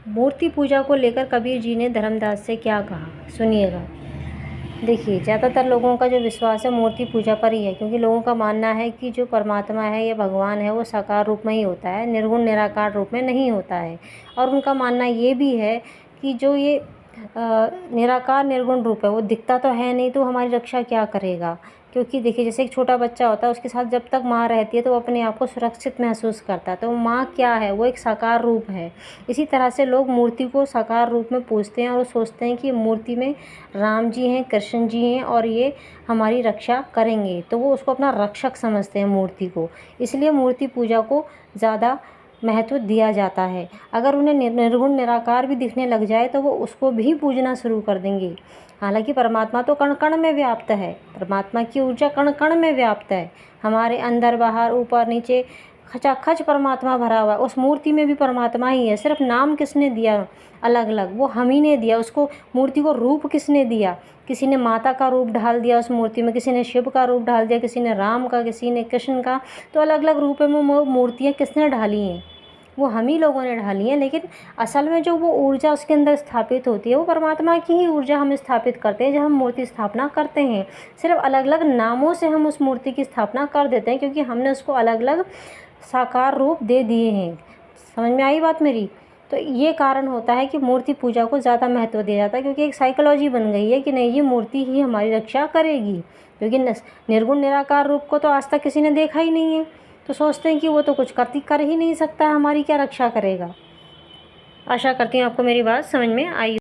मूर्ति पूजा को लेकर कबीर जी ने धर्मदास से क्या कहा, सुनिएगा। देखिए, ज़्यादातर लोगों का जो विश्वास है मूर्ति पूजा पर ही है, क्योंकि लोगों का मानना है कि जो परमात्मा है या भगवान है वो साकार रूप में ही होता है, निर्गुण निराकार रूप में नहीं होता है। और उनका मानना ये भी है कि जो ये निराकार निर्गुण रूप है वो दिखता तो है नहीं, तो हमारी रक्षा क्या करेगा। क्योंकि देखिए, जैसे एक छोटा बच्चा होता है, उसके साथ जब तक माँ रहती है तो वो अपने आप को सुरक्षित महसूस करता है, तो माँ क्या है, वो एक साकार रूप है। इसी तरह से लोग मूर्ति को साकार रूप में पूजते हैं और वो सोचते हैं कि मूर्ति में राम जी हैं, कृष्ण जी हैं और ये हमारी रक्षा करेंगे, तो वो उसको अपना रक्षक समझते हैं मूर्ति को। इसलिए मूर्ति पूजा को ज़्यादा महत्व दिया जाता है। अगर उन्हें निर्गुण निराकार भी दिखने लग जाए तो वो उसको भी पूजना शुरू कर देंगे। हालांकि परमात्मा तो कण कण में व्याप्त है, परमात्मा की ऊर्जा कण कण में व्याप्त है। हमारे अंदर बाहर ऊपर नीचे खचाखच परमात्मा भरा हुआ है। उस मूर्ति में भी परमात्मा ही है, सिर्फ नाम किसने दिया अलग अलग, वो हम ही ने दिया। उसको मूर्ति को रूप किसने दिया, किसी ने माता का रूप ढाल दिया उस मूर्ति में, किसी ने शिव का रूप ढाल दिया, किसी ने राम का, किसी ने कृष्ण का। तो अलग अलग रूप में मूर्तियाँ किसने ढाली हैं, वो हम ही लोगों ने ढाली है। लेकिन असल में जो वो ऊर्जा उसके अंदर स्थापित होती है वो परमात्मा की ही ऊर्जा हम स्थापित करते हैं जब हम मूर्ति स्थापना करते हैं। सिर्फ अलग अलग नामों से हम उस मूर्ति की स्थापना कर देते हैं, क्योंकि हमने उसको अलग अलग साकार रूप दे दिए हैं। समझ में आई बात मेरी। तो ये कारण होता है कि मूर्ति पूजा को ज़्यादा महत्व दिया जाता है, क्योंकि एक साइकोलॉजी बन गई है कि नहीं, ये मूर्ति ही हमारी रक्षा करेगी। क्योंकि निर्गुण निराकार रूप को तो आज तक किसी ने देखा ही नहीं है, तो सोचते हैं कि वो तो कुछ कर ही नहीं सकता, हमारी क्या रक्षा करेगा। आशा करती हूँ आपको मेरी बात समझ में आई।